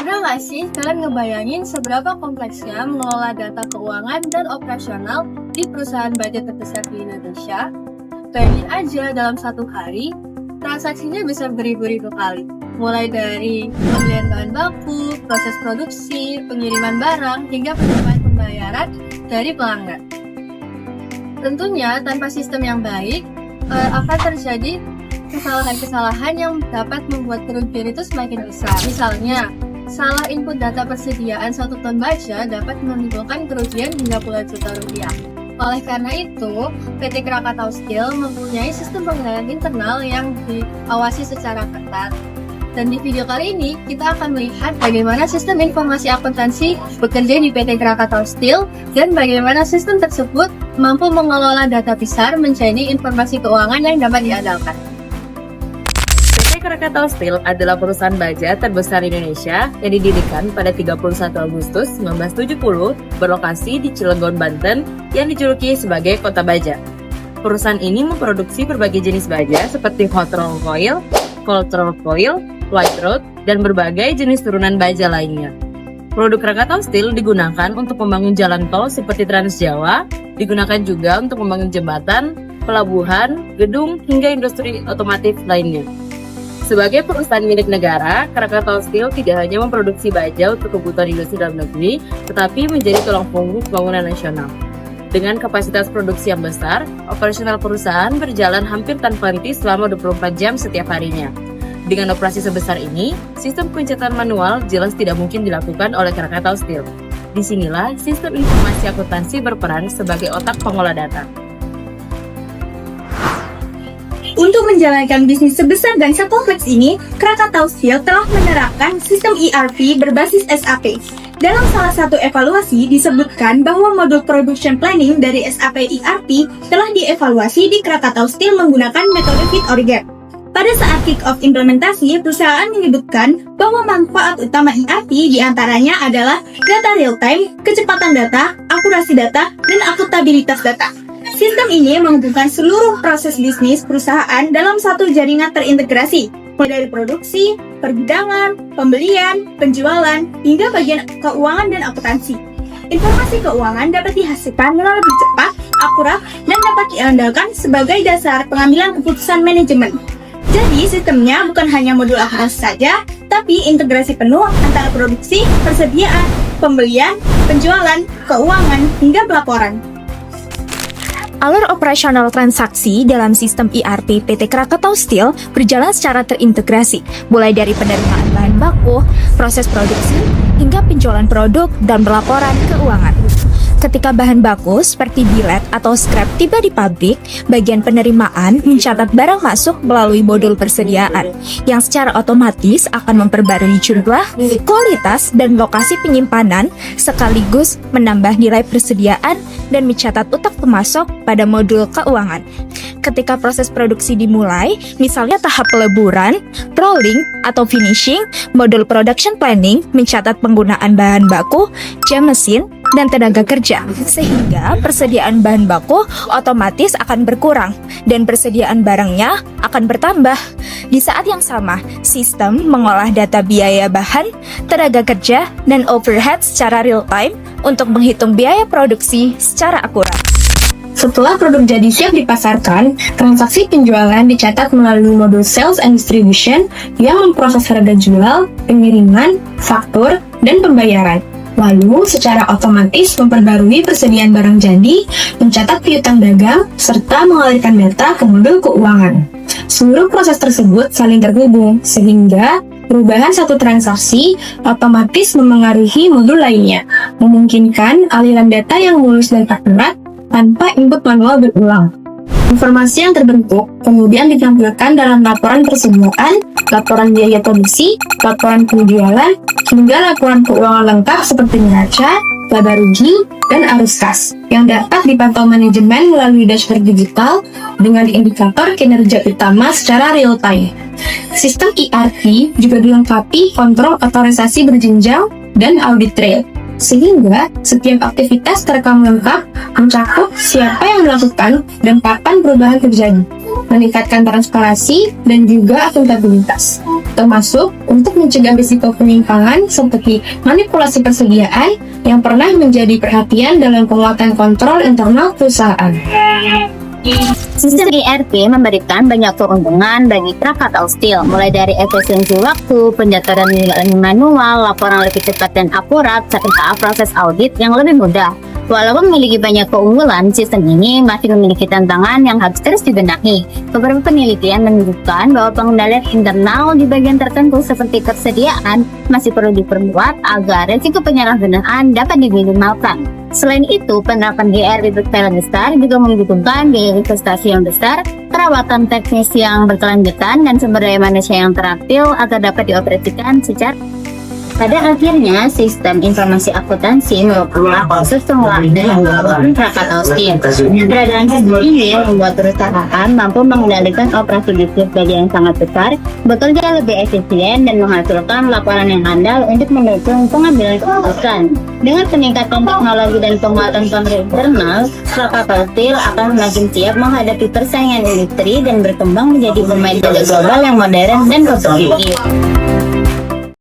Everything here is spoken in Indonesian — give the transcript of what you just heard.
Pernah nggak sih kalian ngebayangin seberapa kompleksnya mengelola data keuangan dan operasional di perusahaan budget terbesar di Indonesia? Bayangin aja dalam satu hari, transaksinya bisa beribu-ribu kali. Mulai dari pembelian bahan baku, proses produksi, pengiriman barang, hingga penerimaan pembayaran dari pelanggan. Tentunya tanpa sistem yang baik, akan terjadi kesalahan-kesalahan yang dapat membuat kerugian itu semakin besar. Misalnya, salah input data persediaan 1 ton baja dapat menimbulkan kerugian hingga puluhan juta rupiah. Oleh karena itu, PT Krakatau Steel mempunyai sistem pengendalian internal yang diawasi secara ketat. Dan di video kali ini, kita akan melihat bagaimana sistem informasi akuntansi bekerja di PT Krakatau Steel dan bagaimana sistem tersebut mampu mengelola data besar menjadi informasi keuangan yang dapat diandalkan. PT Krakatau Steel adalah perusahaan baja terbesar di Indonesia yang didirikan pada 31 Agustus 1970 berlokasi di Cilegon, Banten yang dijuluki sebagai Kota Baja. Perusahaan ini memproduksi berbagai jenis baja seperti hot roll coil, cold roll coil, white rod, dan berbagai jenis turunan baja lainnya. Produk Krakatau Steel digunakan untuk membangun jalan tol seperti Trans Jawa, digunakan juga untuk membangun jembatan, pelabuhan, gedung, hingga industri otomotif lainnya. Sebagai perusahaan milik negara, Krakatau Steel tidak hanya memproduksi baja untuk kebutuhan industri dalam negeri, tetapi menjadi tulang punggung pembangunan nasional. Dengan kapasitas produksi yang besar, operasional perusahaan berjalan hampir tanpa henti selama 24 jam setiap harinya. Dengan operasi sebesar ini, sistem pencatatan manual jelas tidak mungkin dilakukan oleh Krakatau Steel. Disinilah sistem informasi akuntansi berperan sebagai otak pengolah data. Untuk menjalankan bisnis sebesar dan sekompleks ini, Krakatau Steel telah menerapkan sistem ERP berbasis SAP. Dalam salah satu evaluasi disebutkan bahwa modul production planning dari SAP ERP telah dievaluasi di Krakatau Steel menggunakan metode fit or gap. Pada saat kick-off implementasi, perusahaan menyebutkan bahwa manfaat utama ERP diantaranya adalah data real-time, kecepatan data, akurasi data, dan akuntabilitas data. Sistem ini menghubungkan seluruh proses bisnis perusahaan dalam satu jaringan terintegrasi, mulai dari produksi, pergudangan, pembelian, penjualan, hingga bagian keuangan dan akuntansi. Informasi keuangan dapat dihasilkan dengan lebih cepat, akurat, dan dapat diandalkan sebagai dasar pengambilan keputusan manajemen. Jadi, sistemnya bukan hanya modul akuntansi saja, tapi integrasi penuh antara produksi, persediaan, pembelian, penjualan, keuangan, hingga pelaporan. Alur operasional transaksi dalam sistem ERP PT Krakatau Steel berjalan secara terintegrasi, mulai dari penerimaan bahan baku, proses produksi, hingga penjualan produk dan pelaporan keuangan. Ketika bahan baku seperti bilet atau scrap tiba di pabrik, bagian penerimaan mencatat barang masuk melalui modul persediaan, yang secara otomatis akan memperbarui jumlah, kualitas, dan lokasi penyimpanan, sekaligus menambah nilai persediaan dan mencatat utak pemasok pada modul keuangan. Ketika proses produksi dimulai, misalnya tahap peleburan, rolling, atau finishing, modul production planning mencatat penggunaan bahan baku, jam mesin, dan tenaga kerja, sehingga persediaan bahan baku otomatis akan berkurang dan persediaan barangnya akan bertambah. Di saat yang sama, sistem mengolah data biaya bahan, tenaga kerja, dan overhead secara real time untuk menghitung biaya produksi secara akurat. Setelah produk jadi siap dipasarkan, transaksi penjualan dicatat melalui modul Sales and Distribution yang memproses harga jual, pengiriman, faktur, dan pembayaran. Lalu, secara otomatis memperbarui persediaan barang jadi, mencatat piutang dagang, serta mengalirkan data ke modul keuangan. Seluruh proses tersebut saling terhubung, sehingga perubahan satu transaksi otomatis memengaruhi modul lainnya, memungkinkan aliran data yang mulus dan akurat tanpa input manual berulang. Informasi yang terbentuk kemudian ditampilkan dalam laporan persediaan, laporan biaya produksi, laporan penjualan, hingga laporan keuangan lengkap seperti neraca, laba rugi, dan arus kas, yang dapat dipantau manajemen melalui dashboard digital dengan indikator kinerja utama secara real time. Sistem ERP juga dilengkapi kontrol otorisasi berjenjang dan audit trail, sehingga setiap aktivitas terekam lengkap, mencakup siapa yang melakukan dan kapan perubahan terjadi, meningkatkan transparansi dan juga akuntabilitas, termasuk untuk mencegah risiko penyimpangan seperti manipulasi persediaan yang pernah menjadi perhatian dalam penguatan kontrol internal perusahaan. Sistem ERP memberikan banyak keuntungan bagi Krakatau Steel, mulai dari efisiensi waktu, pencatatan manual, laporan lebih cepat dan akurat, serta proses audit yang lebih mudah. Walaupun memiliki banyak keunggulan, sistem ini masih memiliki tantangan yang harus terus dibenahi. Beberapa penelitian menunjukkan bahwa pengendalian internal di bagian tertentu seperti ketersediaan masih perlu diperkuat agar risiko penyalahgunaan dapat diminimalkan. Selain itu, penerapan ERP berskala besar juga membutuhkan biaya investasi yang besar, perawatan teknis yang berkelanjutan, dan sumber daya manusia yang terampil agar dapat dioperasikan secara. Pada akhirnya, sistem informasi akuntansi merupakan proses pengelolaan yang dilakukan Krakatau Steel. Keberadaan sistem ini membuat perusahaan mampu mengendalikan operasi bisnis bagian yang sangat besar, bekerja lebih efisien, dan menghasilkan laporan yang andal untuk mendukung pengambilan keputusan. Dengan peningkatan teknologi dan penguatan kontrol internal, Krakatau Steel akan semakin siap menghadapi persaingan industri dan berkembang menjadi pemain global yang modern dan kompetitif.